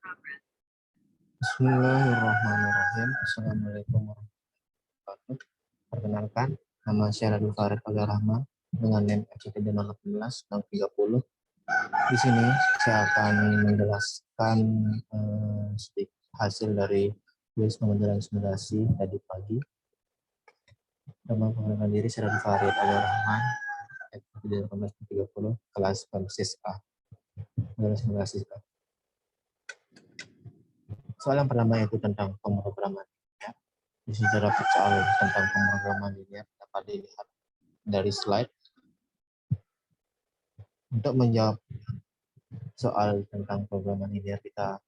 Bismillahirrahmanirrahim. Assalamualaikum warahmatullahi wabarakatuh. Perkenalkan, nama saya Radul Farid Fajar Rahman dengan NIM FCTD 018-30. Di sini saya akan menjelaskan sedikit hasil dari kuis pembelajaran simulasi tadi pagi. Perkenalkan diri, saya Radul Farid Fajar Rahman, FCTD 018-30, kelas Pemsis A. Simulasi A. Soal yang pertama itu tentang pemrograman. Di sini terdapat soal tentang pemrograman linear dapat dilihat dari slide. Untuk menjawab soal tentang pemrograman linear, kita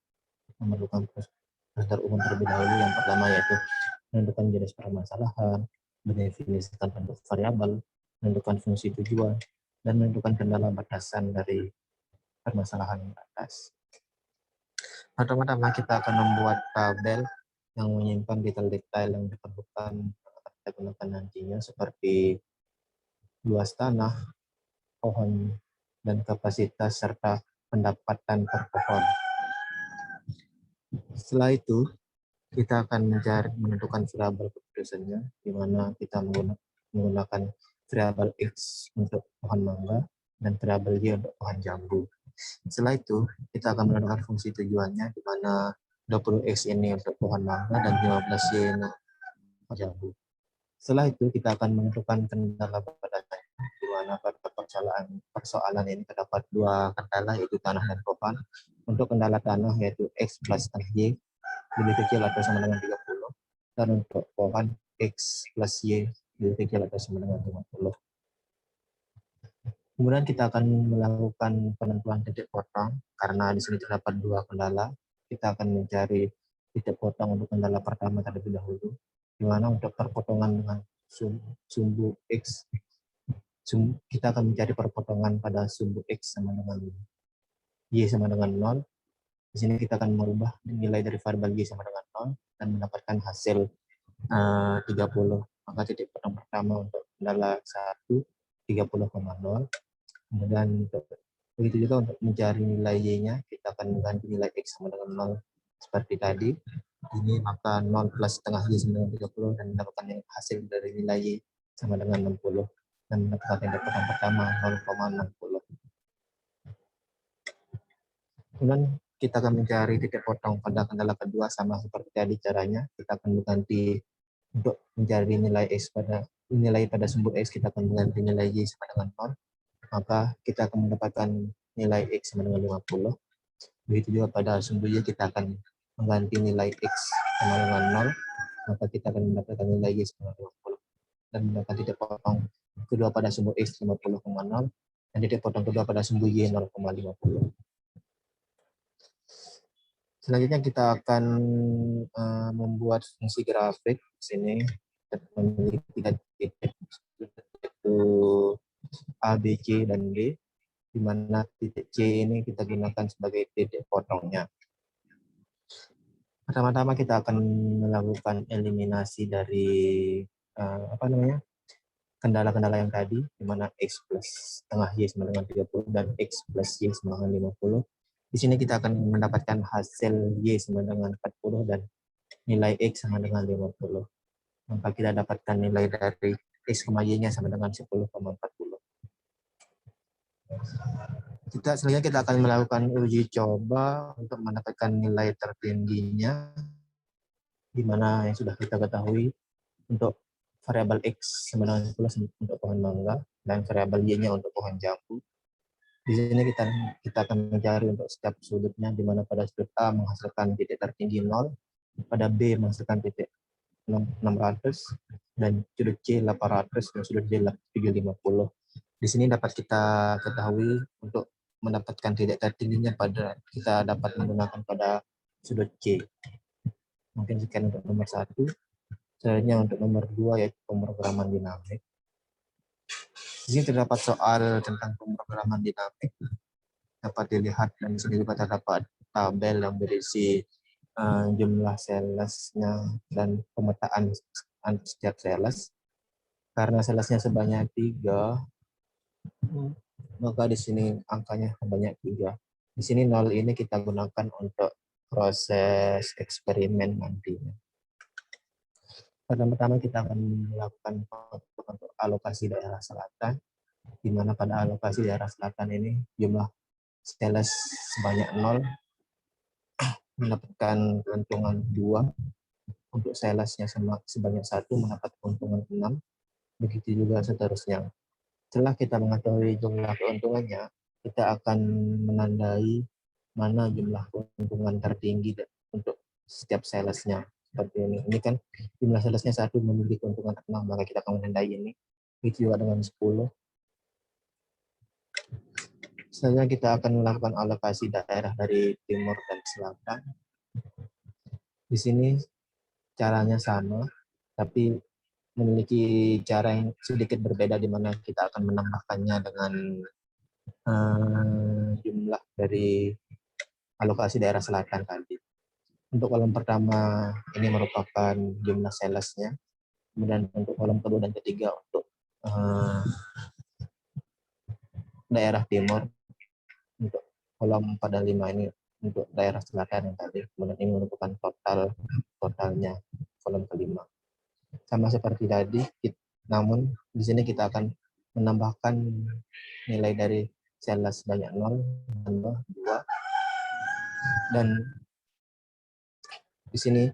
memerlukan prosedur umum terlebih dahulu. Yang pertama yaitu menentukan jenis permasalahan, mendefinisikan bentuk variabel, menentukan fungsi tujuan, dan menentukan kendala batasan dari permasalahan atas. Pertama-tama kita akan membuat tabel yang menyimpan detail-detail yang diperlukan kita gunakan nantinya, seperti luas tanah, pohon, dan kapasitas serta pendapatan per pohon. Setelah itu, kita akan menentukan variabel keputusannya, di mana kita menggunakan variabel X untuk pohon mangga dan variabel Y untuk pohon jambu. Setelah itu, kita akan menentukan fungsi tujuannya, di mana 20X ini untuk pohon mangga dan 15Y untuk pohon jambu. Setelah itu, kita akan menentukan kendala batasan, di mana pada persoalan ini terdapat dua kendala, yaitu tanah dan pohon. Untuk kendala tanah yaitu X plus tanah Y lebih kecil atau sama dengan 30, dan untuk pohon X plus Y lebih kecil atau sama dengan 50. Kemudian kita akan melakukan penentuan titik potong, karena di sini terdapat dua kendala. Kita akan mencari titik potong untuk kendala pertama terlebih dahulu, di mana untuk perpotongan dengan sumbu X, kita akan mencari perpotongan pada sumbu X sama dengan Y sama dengan 0. Di sini kita akan merubah nilai dari variabel Y sama dengan 0 dan mendapatkan hasil 30. Maka titik potong pertama untuk kendala 1, 30,0. Kemudian begitu juga untuk mencari nilai Y-nya, kita akan mengganti nilai X sama dengan 0 seperti tadi. Ini maka 0 plus setengah Y sama dengan 30 dan mendapatkan hasil dari nilai Y sama dengan 60 dan mendapatkan titik potong pertama 0,60. Kemudian kita akan mencari titik potong pada kendala kedua, sama seperti tadi caranya. Kita akan mengganti untuk mencari nilai X pada sumbu X, kita akan mengganti nilai Y sama dengan 0. Maka kita akan mendapatkan nilai X sama dengan 50. Begitu juga pada sumbu Y, kita akan mengganti nilai X sama dengan 0. Maka kita akan mendapatkan nilai Y sama dengan 50. Dan mendapatkan titik potong kedua pada sumbu X 50,0 dan titik potong kedua pada sumbu Y 0,50. Selanjutnya kita akan membuat fungsi grafik. Di sini memiliki tiga titik, yaitu A, B, C, dan D, di mana titik C ini kita gunakan sebagai titik potongnya. Pertama-tama kita akan melakukan eliminasi dari kendala-kendala yang tadi, di mana X plus setengah Y sama dengan 30 dan X plus Y sama dengan 50. Di sini kita akan mendapatkan hasil Y sama dengan 40 dan nilai X sama dengan 50. Maka kita dapatkan nilai dari X, Y-nya sama dengan 10,40. Selanjutnya kita akan melakukan uji coba untuk mendapatkan nilai tertingginya, di mana yang sudah kita ketahui untuk variabel X sama dengan 10 untuk pohon mangga dan variabel Y-nya untuk pohon jambu. Di sini kita akan mencari untuk setiap sudutnya, di mana pada sudut A menghasilkan titik tertinggi 0, pada B menghasilkan titik 600, dan sudut C 800, dan sudut D 750. Di sini dapat kita ketahui untuk mendapatkan titik tertingginya kita dapat menggunakan pada sudut C. Mungkin sekian untuk nomor 1. Selanjutnya untuk nomor 2 yaitu pemrograman dinamik. Di sini terdapat soal tentang pemrograman dinamik. Dapat dilihat dan di sini juga terdapat tabel yang berisi jumlah salesnya dan pemetaan setiap sales. Karena salesnya sebanyak 3, maka di sini angkanya sebanyak 3. Di sini 0 ini kita gunakan untuk proses eksperimen nantinya. Pertama-tama kita akan melakukan untuk alokasi daerah selatan, di mana pada alokasi daerah selatan ini jumlah sales sebanyak 0, mendapatkan keuntungan 2, untuk salesnya sebanyak 1 mendapat keuntungan 6, begitu juga seterusnya. Setelah kita mengetahui jumlah keuntungannya, kita akan menandai mana jumlah keuntungan tertinggi untuk setiap salesnya. Seperti ini. Ini kan jumlah salesnya 1 memiliki keuntungan 6, maka kita akan menandai ini. Begitu juga dengan 10. Selanjutnya kita akan melakukan alokasi daerah dari timur dan selatan. Di sini caranya sama, tapi memiliki cara yang sedikit berbeda, di mana kita akan menambahkannya dengan jumlah dari alokasi daerah selatan tadi. Untuk kolom pertama ini merupakan jumlah salesnya, kemudian untuk kolom kedua dan ketiga untuk daerah timur, untuk kolom 4 dan 5 ini untuk daerah selatan yang tadi, kemudian ini merupakan totalnya kolom kelima. Sama seperti tadi, namun di sini kita akan menambahkan nilai dari sales sebanyak 0, 2, dan di sini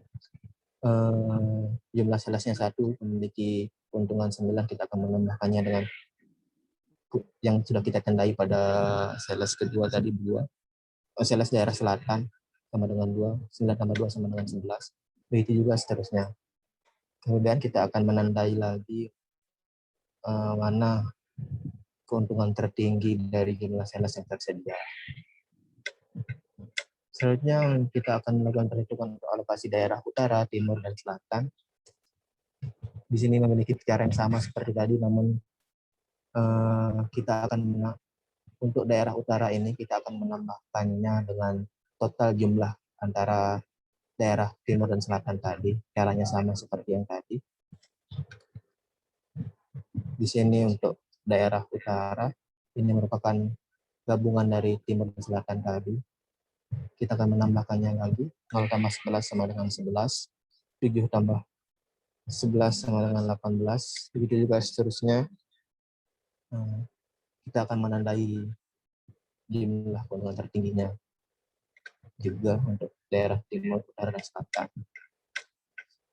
jumlah salesnya 1 memiliki keuntungan 9, kita akan menambahkannya dengan yang sudah kita tandai pada sales kedua tadi 2. Sales daerah selatan sama dengan 2, 9 tambah 2 sama dengan 11. Begitu juga seterusnya. Kemudian kita akan menandai lagi mana keuntungan tertinggi dari jumlah sales yang tersedia. Selanjutnya kita akan melakukan perhitungan untuk alokasi daerah utara, timur, dan selatan. Di sini memiliki cara yang sama seperti tadi, namun kita akan untuk daerah utara ini kita akan menambahkannya dengan total jumlah antara daerah timur dan selatan tadi. Caranya sama seperti yang tadi. Di sini untuk daerah utara ini merupakan gabungan dari timur dan selatan tadi. Kita akan menambahkannya lagi. 0 tambah 11 sama dengan 11. 7 tambah 11 sama dengan 18. Begitu juga seterusnya. Kita akan menandai jumlah keuntungan tertingginya juga untuk daerah timur, utara, dan selatan.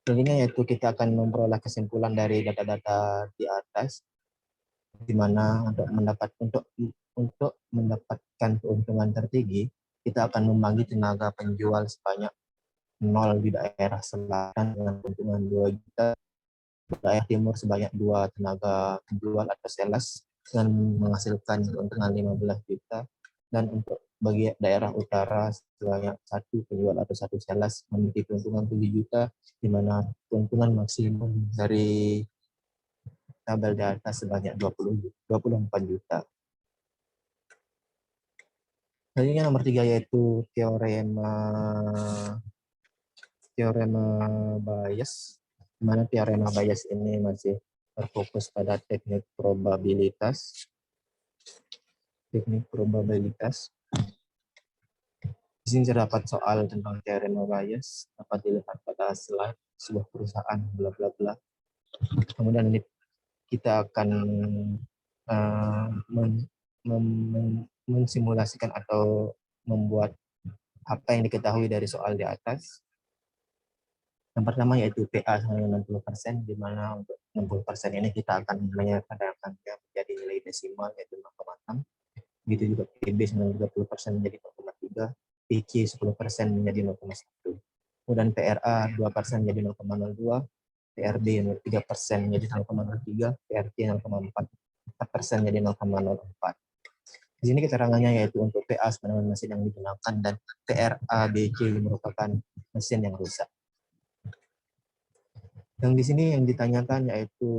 Selanjutnya yaitu kita akan memperoleh kesimpulan dari data-data di atas, di mana untuk mendapatkan keuntungan tertinggi, kita akan membagi tenaga penjual sebanyak 0 di daerah selatan dengan keuntungan 2 juta, daerah timur sebanyak 2 tenaga penjual atau sales dengan menghasilkan keuntungan 15 juta, dan untuk bagi daerah utara sebanyak 1 penjual atau 1 sales memiliki keuntungan 7 juta, di mana keuntungan maksimum dari tabel di atas sebanyak 24 juta. Selanjutnya nomor 3 yaitu teorema bias, di mana teorema bias ini masih berfokus pada teknik probabilitas. Di sini terdapat soal tentang teorema bias, dapat dilihat pada slide sebuah perusahaan bla bla bla. Kemudian ini kita akan mensimulasikan atau membuat apa yang diketahui dari soal di atas. Yang pertama yaitu PA sama dengan 60%, di mana untuk 60% ini kita akan menyederhanakannya menjadi nilai desimal yaitu 0,6. Begitu juga PB 30% menjadi 0,3, PC 10% menjadi 0,1. Kemudian PRA 2% menjadi 0,02, PRB 3% menjadi 0,03, PRT 0,4% menjadi 0,04. Di sini keterangannya yaitu untuk PA sama dengan mesin yang digunakan dan PRABC merupakan mesin yang rusak. Yang di sini yang ditanyakan yaitu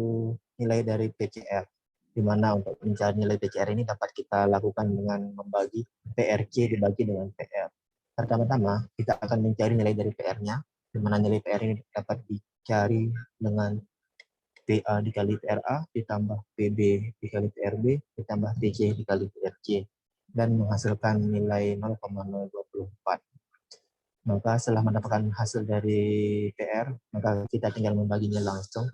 nilai dari PCR, di mana untuk mencari nilai PCR ini dapat kita lakukan dengan membagi PRC dibagi dengan PR. Pertama-tama kita akan mencari nilai dari PR-nya, di mana nilai PR ini dapat dicari dengan PA dikali PRA ditambah PB dikali PRB ditambah PC dikali PRC dan menghasilkan nilai 0,024. Maka setelah mendapatkan hasil dari PR, maka kita tinggal membaginya langsung,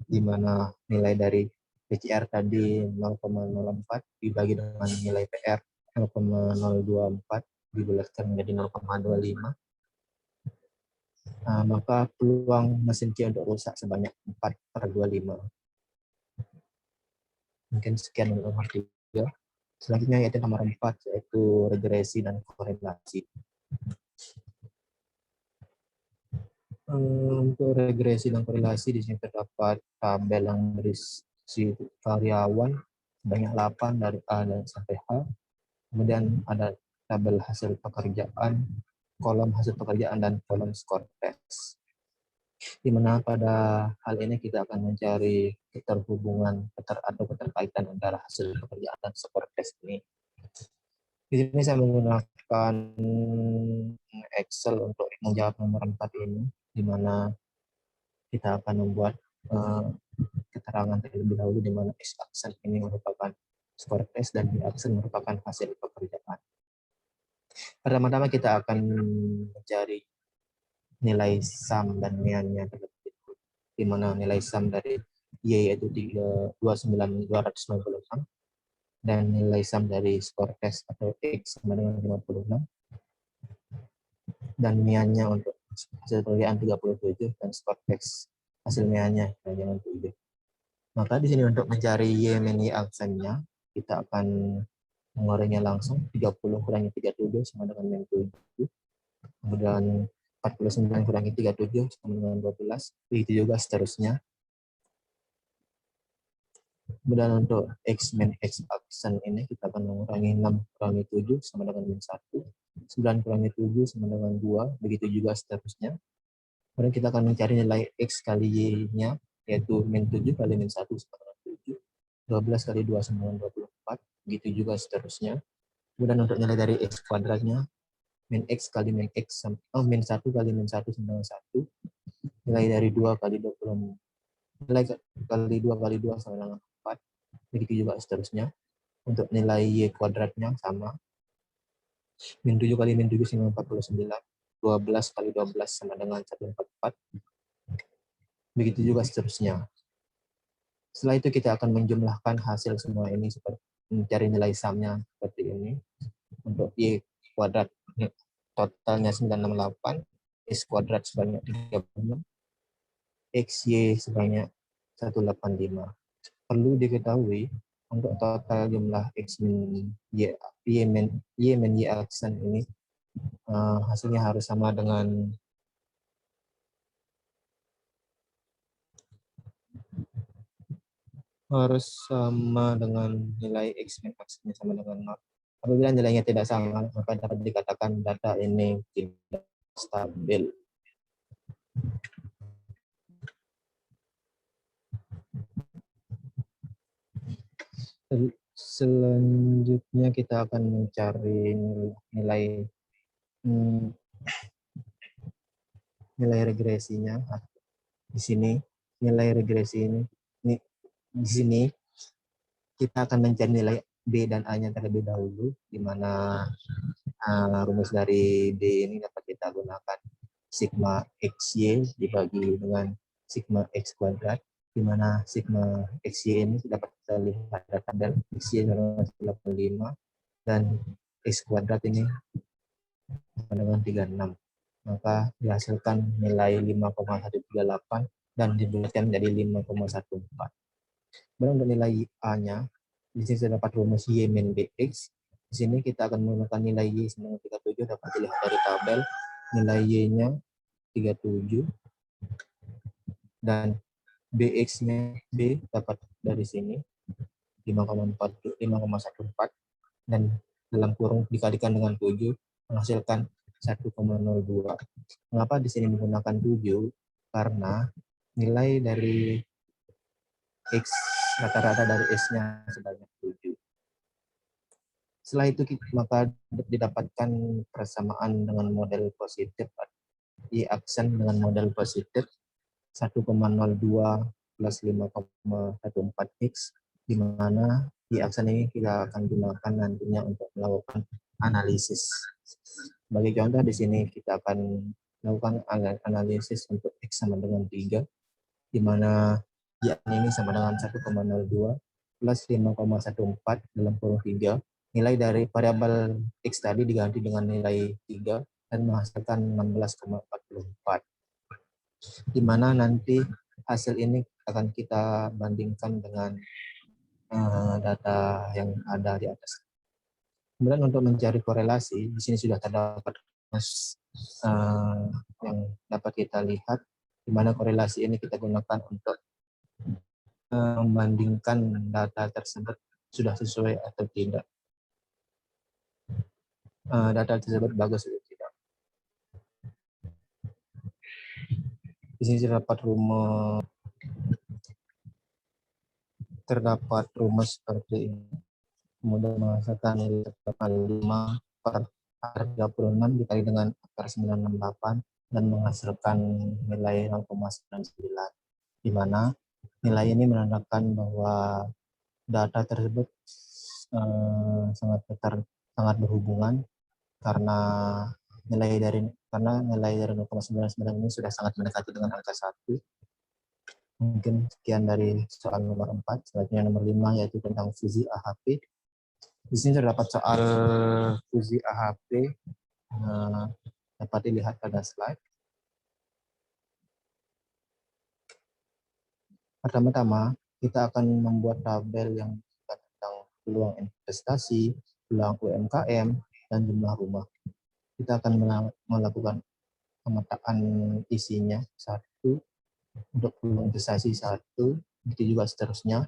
di mana nilai dari PCR tadi 0,04 dibagi dengan nilai PR 0,024 dibulatkan menjadi 0,25. Maka peluang mesin Q untuk rusak sebanyak 4/25. Mungkin sekian untuk nomor 3. Selanjutnya yaitu nomor 4, yaitu regresi dan korelasi. Untuk regresi dan korelasi di sini terdapat tabel yang berisi karyawan sebanyak 8 dari A dan sampai H. Kemudian ada tabel hasil pekerjaan, kolom hasil pekerjaan, dan kolom skor tes. Di mana pada hal ini kita akan mencari keterhubungan atau keterkaitan antara hasil pekerjaan dan skor tes ini. Di sini saya menggunakan Excel untuk menjawab nomor 4 ini, di mana kita akan membuat keterangan terlebih dahulu, di mana X aksen ini merupakan skor tes dan Y aksen merupakan hasil pekerjaan. Pertama-tama kita akan mencari nilai sum dan mean-nya, di mana nilai sum dari Y yaitu 296 dan nilai sum dari skor tes atau X sama dengan 56, dan mean-nya untuk hasil pekerjaan 37 dan skor tes hasil mean-nya dengan 7. Maka di sini untuk mencari Y min Y aksennya, kita akan mengorengnya langsung. 30 kurangi 37 sama dengan min 7. Kemudian 49 kurangi 37 sama dengan 12. Begitu juga seterusnya. Kemudian untuk X min X aksen ini kita akan mengurangi 6 kurangi 7 sama dengan min 1. 9 kurangi 7 sama dengan 2. Begitu juga seterusnya. Kemudian kita akan mencari nilai X kali Y-nya, yaitu min 7 kali min 1 sama dengan 7. 12 kali 2 sama dengan 24. Begitu juga seterusnya. Kemudian untuk nilai dari X kuadratnya, min X kali min X, min 1 kali min 1 sama dengan 1. Nilai dari 2 kali 20, nilai kali 2 kali 2 sama dengan 4. Begitu juga seterusnya. Untuk nilai Y kuadratnya sama. Min 7 kali min 7 sama 49. 12 kali 12 sama dengan 144. Begitu juga seterusnya. Setelah itu kita akan menjumlahkan hasil semua ini seperti mencari nilai sumnya seperti ini. Untuk Y kuadrat totalnya 968, X kuadrat sebanyak 36, XY sebanyak 185. Perlu diketahui untuk total jumlah X min Y min Y aksen ini hasilnya harus sama dengan nilai X min aksennya sama dengan 0. Apabila nilainya tidak sama, maka dapat dikatakan data ini tidak stabil. Selanjutnya kita akan mencari nilai regresinya. Di sini nilai regresi ini di sini kita akan mencari nilai B dan A-nya terlebih dahulu, di mana rumus dari B ini dapat kita gunakan sigma XY dibagi dengan sigma X kuadrat, di mana sigma XY ini dapat kita lihat pada tabel XY adalah 85 dan X kuadrat ini dengan 36. Maka dihasilkan nilai 5,138 dan dibulatkan menjadi 5,14. Kemudian untuk nilai A-nya, di sini terdapat rumus Y min BX. Di sini kita akan menggunakan nilai Y sama dengan 37, dapat dilihat dari tabel. Nilai Y-nya 37 dan BX-nya B dapat dari sini 5,14 dan dalam kurung dikalikan dengan 7 menghasilkan 1,02. Mengapa di sini menggunakan 7? Karena nilai dari X rata-rata dari S-nya sebanyak 7. Setelah itu maka didapatkan persamaan dengan model positif, Y aksen dengan model positif 1,02 plus 5,14X, di mana Y aksen ini kita akan gunakan nantinya untuk melakukan analisis. Sebagai contoh di sini kita akan melakukan analisis untuk X sama dengan 3, di mana Y ini sama dengan 1,02 plus 5,14 dalam kurung 3. Nilai dari variabel X tadi diganti dengan nilai 3 dan menghasilkan 16,44. Di mana nanti hasil ini akan kita bandingkan dengan data yang ada di atas. Kemudian untuk mencari korelasi, di sini sudah terdapat yang dapat kita lihat, di mana korelasi ini kita gunakan untuk membandingkan data tersebut sudah sesuai atau tidak. Data tersebut bagus atau tidak. Di sini terdapat rumus seperti ini. Kemudian menghasilkan nilai 5 per 36 dikali dengan akar 968 dan menghasilkan nilai 0,99, di mana nilai ini menandakan bahwa data tersebut sangat berhubungan karena nilai dari 0,99 ini sudah sangat mendekati dengan angka 1. Mungkin sekian dari soal nomor 4. Selanjutnya nomor 5 yaitu tentang fusi AHP. Di sini terdapat soal fusi AHP, dapat dilihat pada slide. Pertama-tama, kita akan membuat tabel yang tentang peluang investasi, peluang UMKM, dan jumlah rumah. Kita akan melakukan pemetaan isinya 1, untuk peluang investasi 1, begitu juga seterusnya.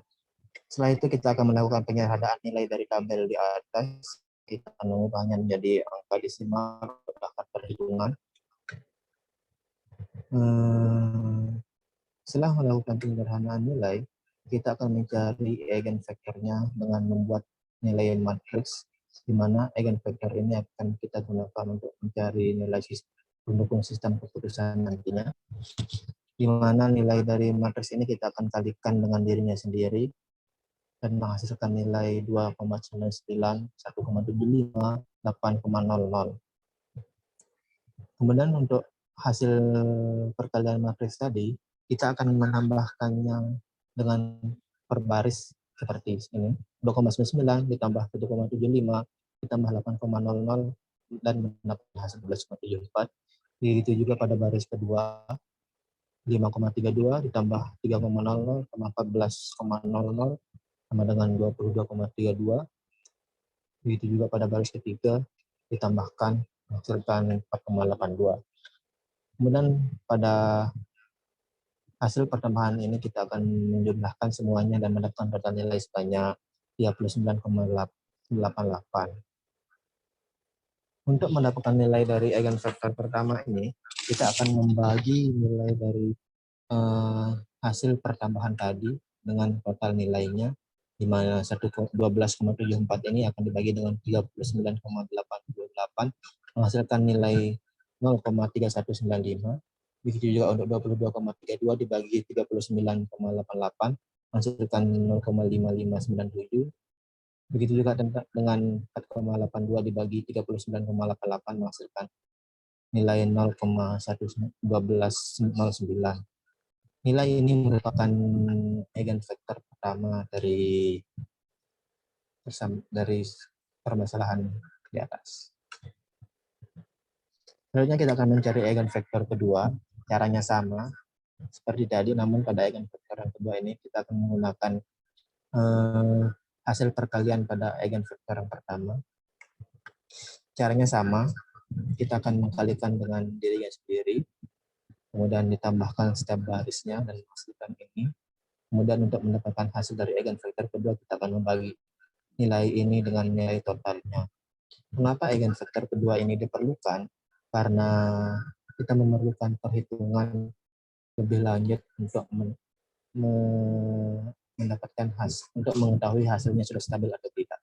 Setelah itu kita akan melakukan penyederhanaan nilai dari tabel di atas. Kita akan mengubahnya menjadi angka desimal atau bahkan perhitungan. Setelah melakukan penyederhanaan nilai, kita akan mencari eigenvektornya dengan membuat nilai matriks, di mana eigenvektor ini akan kita gunakan untuk mencari nilai pendukung sistem keputusan nantinya, di mana nilai dari matriks ini kita akan kalikan dengan dirinya sendiri dan menghasilkan nilai 2,99, 1,75, 8,00. Kemudian untuk hasil perkalian matriks tadi, kita akan menambahkannya dengan per baris seperti ini. 2,99 ditambah 7,75 ditambah 8,00 dan mendapatkan hasil 11,74. Begitu juga pada baris kedua, 5,32 ditambah 3,00 sama 14,00 sama dengan 22,32. Begitu juga pada baris ketiga ditambahkan menghasilkan 4,82. Kemudian pada hasil pertambahan ini kita akan menjumlahkan semuanya dan mendapatkan total nilai sebanyak 39,88. Untuk mendapatkan nilai dari eigenvektor pertama ini, kita akan membagi nilai dari hasil pertambahan tadi dengan total nilainya, di mana 12,74 ini akan dibagi dengan 39,88 menghasilkan nilai 0,3195. Begitu juga untuk 22,32 dibagi 39,88 menghasilkan 0,5597. Begitu juga dengan 4,82 dibagi 39,88 menghasilkan nilai 0,1209. Nilai ini merupakan eigenvektor pertama dari permasalahan di atas. Selanjutnya kita akan mencari eigenvektor kedua. Caranya sama seperti tadi, namun pada eigenvektor yang kedua ini kita akan menggunakan hasil perkalian pada eigenvektor yang pertama. Caranya sama, kita akan mengkalikan dengan dirinya sendiri, kemudian ditambahkan setiap barisnya dan menghasilkan ini. Kemudian untuk mendapatkan hasil dari eigenvektor kedua, kita akan membagi nilai ini dengan nilai totalnya. Mengapa eigenvektor kedua ini diperlukan? Karena kita memerlukan perhitungan lebih lanjut untuk mendapatkan hasil, untuk mengetahui hasilnya sudah stabil atau tidak.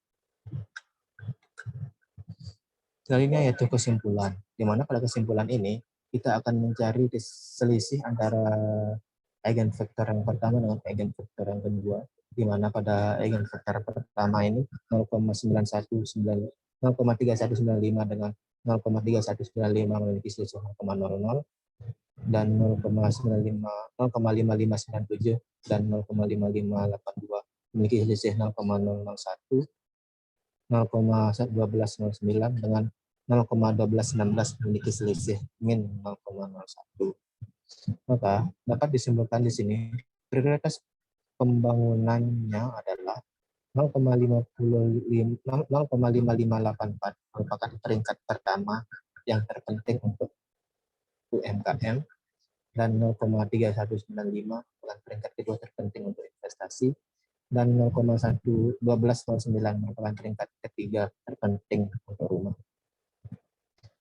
Selanjutnya yaitu kesimpulan, di mana pada kesimpulan ini kita akan mencari selisih antara eigenvektor yang pertama dengan eigenvektor yang kedua, di mana pada eigenvektor pertama ini 0,3195 dengan 0,3195 memiliki selisih 0,00 dan 0,5597 dan 0,5582 memiliki selisih 0,001, 0,1209 dengan 0,1216 memiliki selisih min 0,01. Maka dapat disimpulkan di sini prioritas pembangunannya adalah 0,5584 merupakan peringkat pertama yang terpenting untuk UMKM dan 0,3195 merupakan peringkat kedua terpenting untuk investasi dan 0,1209 merupakan peringkat ketiga terpenting untuk rumah.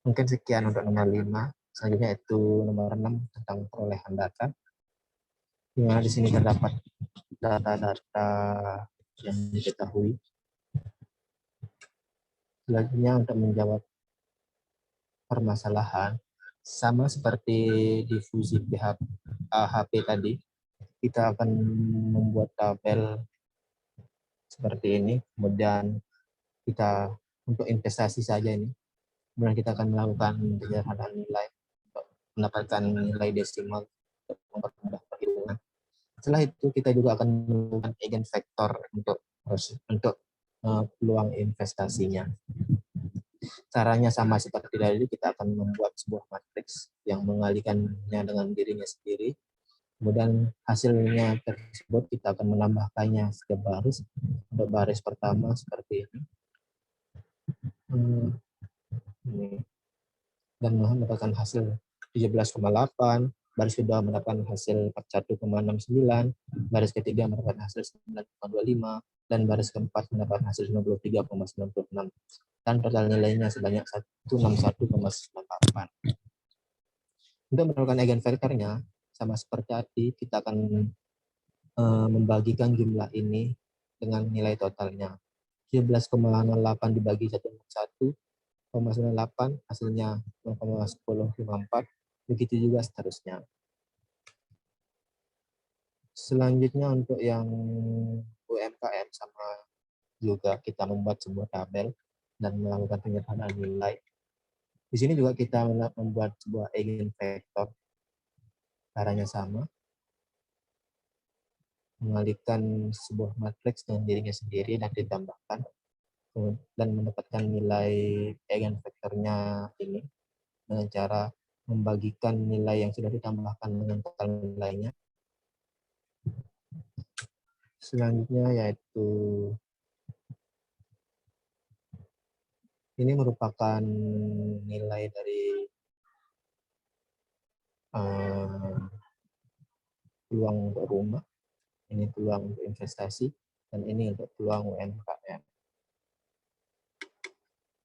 Mungkin sekian untuk nomor 5. Selanjutnya itu nomor 6 tentang perolehan data. Di mana di sini terdapat data-data yang diketahui. Selanjutnya untuk menjawab permasalahan, sama seperti difusi HP tadi, kita akan membuat tabel seperti ini, kemudian kita untuk investasi saja ini, kemudian kita akan melakukan penyederhanaan nilai untuk mendapatkan nilai desimal untuk mempermudah perhitungan. Setelah itu kita juga akan melakukan eigenvektor untuk peluang investasinya. Caranya sama seperti tadi, kita akan membuat sebuah matriks yang mengalihkannya dengan dirinya sendiri. Kemudian hasilnya tersebut kita akan menambahkannya setiap baris. Untuk baris pertama seperti ini. Dan mendapatkan hasil 17,8, baris kedua mendapatkan hasil 41,69, baris ketiga mendapatkan hasil 9,25, dan baris keempat mendapatkan hasil 93,96. Dan total nilainya sebanyak 161,98. Untuk mendapatkan eigenvektornya, sama seperti tadi, kita akan membagikan jumlah ini dengan nilai totalnya. 17,08 dibagi 1,98 hasilnya 0,1054, begitu juga seterusnya. Selanjutnya untuk yang UMKM sama juga kita membuat sebuah tabel dan melakukan penyederhanaan nilai. Di sini juga kita membuat sebuah eigenvektor. Caranya sama. Mengalihkan sebuah matriks dengan dirinya sendiri dan ditambahkan dan mendapatkan nilai eigenvektornya ini dengan cara membagikan nilai yang sudah ditambahkan dengan total nilainya. Selanjutnya yaitu ini merupakan nilai dari peluang untuk rumah, ini peluang untuk investasi, dan ini untuk peluang UMKM.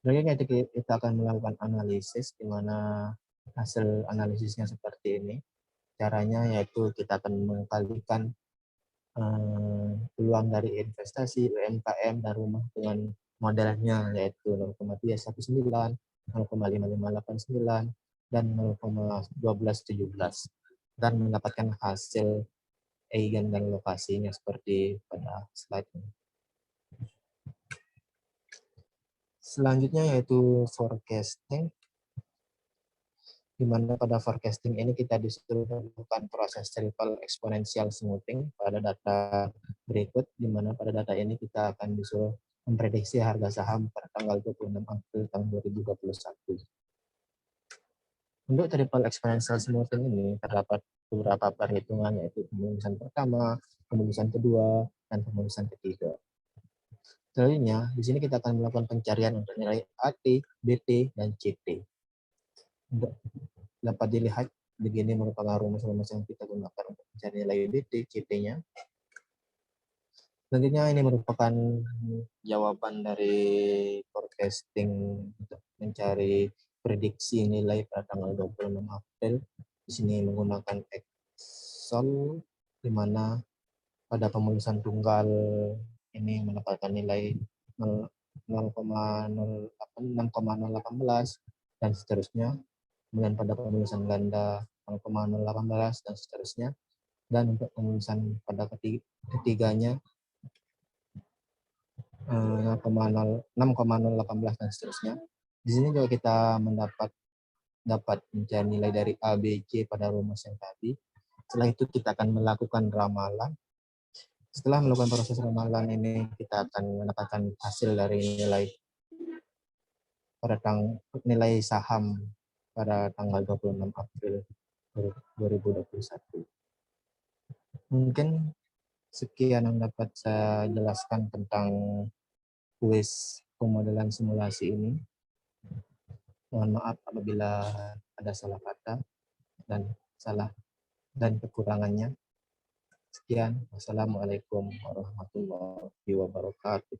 Selanjutnya kita akan melakukan analisis, di mana hasil analisisnya seperti ini. Caranya yaitu kita akan mengkalikan peluang dari investasi, UMKM, dan rumah dengan modelnya yaitu 0,319, 0,5589, dan 0,1217, dan mendapatkan hasil eigen dan lokasinya seperti pada slide ini. Selanjutnya yaitu forecasting, di mana pada forecasting ini kita disuruh melakukan proses triple exponential smoothing pada data berikut, di mana pada data ini kita akan disuruh memprediksi harga saham pada tanggal 26 April tahun 2021. Untuk triple exponential smoothing ini terdapat beberapa perhitungan, yaitu pemulusan pertama, pemulusan kedua, dan pemulusan ketiga. Selanjutnya, di sini kita akan melakukan pencarian untuk nilai AT, BT, dan CT. Untuk dapat dilihat, begini merupakan rumus-rumus yang kita gunakan untuk mencari nilai BT, CT-nya. Selanjutnya, ini merupakan jawaban dari forecasting untuk mencari prediksi nilai pada tanggal 26 April. Di sini menggunakan Excel, di mana pada pemulusan tunggal ini mendapatkan nilai 6,018 dan seterusnya. Kemudian pada pemulusan ganda 0,018 dan seterusnya. Dan untuk pemulusan pada ketiganya 6,018 dan seterusnya. Di sini juga kita dapat mencari nilai dari A, B, C pada rumus yang tadi. Setelah itu kita akan melakukan ramalan. Setelah melakukan proses ramalan ini, kita akan mendapatkan hasil dari nilai saham pada tanggal 26 April 2021. Mungkin sekian yang dapat saya jelaskan tentang kuis pemodelan simulasi ini. Mohon maaf apabila ada salah kata dan kekurangannya. Sekian. Wassalamualaikum warahmatullahi wabarakatuh.